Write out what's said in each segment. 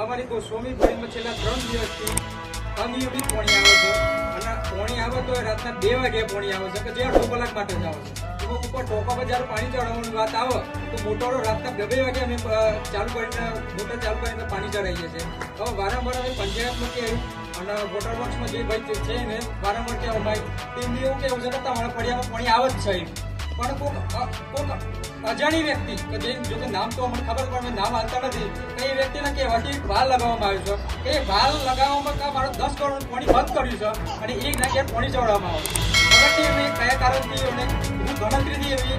અમારી ગોસ્વામી ફળીમાં છેલ્લા 3 દિવસથી અનિયમિત પાણી આવે છે અને પાણી આવે તો રાતના 2 વાગે પાણી આવે છે કે જે અડધો કલાક માટે જ આવે છે. ઉપર ટોકા પર જ્યારે પાણી ચડાવવાની વાત આવે તો મોટરો રાતના 2 વાગે અમે ચાલુ કરીને પાણી ચડાવીએ છીએ. હવે વારંવાર અમે પંચાયતમાં કે અને વોટર બોક્સમાં જે ભાઈ છે ને વારંવાર કહેવા ભાઈ તેમને એવું કેવું છે કે તમારા ફળિયામાં પાણી આવે જ છે, પણ કોઈક અજાણી વ્યક્તિ કે જે જો કે નામ તો અમને ખબર પણ નામ આવતા નથી કે એ વ્યક્તિને કહેવાથી ભાલ લગાવવામાં આવ્યું છે. એ ભાલ લગાવવામાં મારો 10 કરોડ પાણી બંધ કર્યું છે અને એક ના ઘેર પાણી ચડાવવામાં આવ્યું. અમે કયા કારણથી અને ગણતરીથી એવી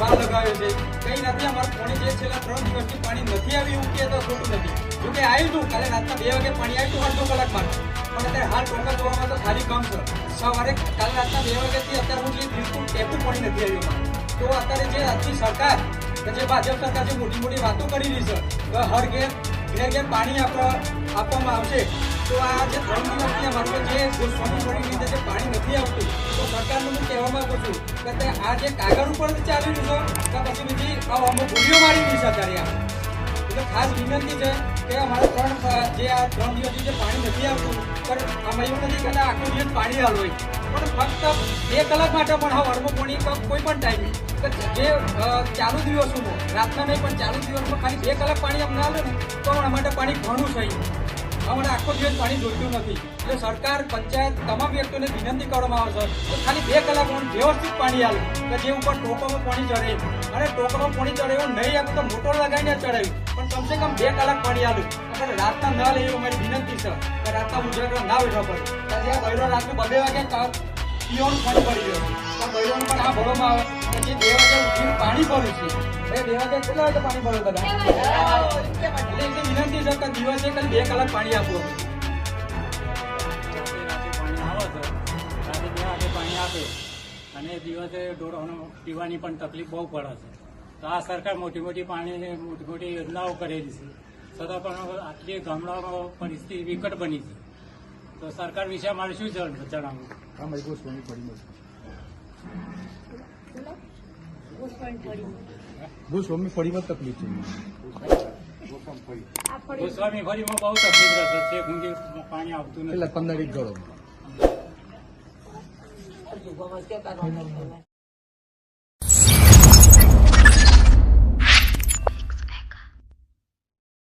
ભાલ લગાવ્યો છે કંઈ નથી. અમારું પાણી જે છેલ્લા 3 દિવસથી પાણી નથી આવ્યું એવું કે તો ખોટું નથી. જોકે આવ્યું હતું કાલે રાતના 2 વાગે પાણી આવ્યું હતું અડધો કલાક માટે, પણ અત્યારે હાલ ટોકા જોવામાં તો ખાલી કમ છે. સવારે કાલે રાતના 2 વાગ્યાથી અત્યાર સુધી બિલકુલ ટેપું પાણી નથી આવ્યું. તો અત્યારે જે આજની સરકાર કે જે ભાજપ સરકાર જે મોટી મોટી વાતો કરી રહી છે કે હર ઘેર પાણી આપવામાં આવશે, તો આ જે 3 દિવસથી અમારું જે ગોસ્વામી ફળીની રીતે જે પાણી નથી આવતું તો સરકારને હું કહેવા માંગુ છું કે આ જે કાગળ ઉપર ચાલી રહ્યું છે કે પછી બીજી અમુક ભૂલીઓ મારી રહી છે અત્યારે આ. એટલે ખાસ વિનંતી છે કે અમારા 3 દિવસથી જે પાણી નથી આવતું પણ આમાં એવું નથી કે આખો દિવસ પાણી હાલ હોય, પણ ફક્ત 2 કલાક માટે પણ હા વારમાં પાણી કોઈ પણ ટાઈમે જે ચાલુ દિવસોમાં રાતના નહીં પણ ચાલુ દિવસમાં ખાલી 2 કલાક પાણી અમને આવે ને તો અમારા માટે પાણી ઘણું છે. અમારે આખો દિવસ પાણી જોઈતું નથી. એટલે સરકાર પંચાયત તમામ વ્યક્તિઓને વિનંતી કરવામાં આવે છે તો ખાલી 2 કલાકમાં વ્યવસ્થિત પાણી આવે કે જે ઉપર ટોકામાં પાણી ચડે અને ટોકામાં પાણી ચડે એવું નહીં આવે તો મોટર લગાવીને ચડાવ્યું પણ કમસે કમ 2 કલાક પાણી આવે. અને રાતના ના લે એવી અમારી વિનંતી છે કે રાતના ઉજાગરા ના બેઠવા પડે. ત્યાં બૈરો રાતનું 2 વાગે પીવાનું પાણી પડી ગયું તો બૈરોને પણ આ ભરવામાં આવે કે જે 2 વાગે ઉઠીને પાણી ભર્યું છે એ 2 વાગે કેટલા વાગે પાણી ભર્યું બધા એટલે એની વિનંતી છે કે દિવસે ખાલી 2 કલાક પાણી આપવું. રાતે 2 વાગે પાણી આપે અને દિવસે ઢોરોને પીવાની પણ તકલીફ બહુ પડે છે. તો આ સરકાર મોટી મોટી યોજનાઓ કરેલી છે છતાં પણ આટલી ગામડામાં પરિસ્થિતિ વિકટ બની છે. તો સરકાર વિશે અમારે શું જણાવવું? ગોસ્વામી ફળીમાં તકલીફ છે. ગોસ્વામી ફળીમાં બહુ તકલીફ રહેશે છે. ઊંઘી પાણી આવતું નથી. 15 ઘરો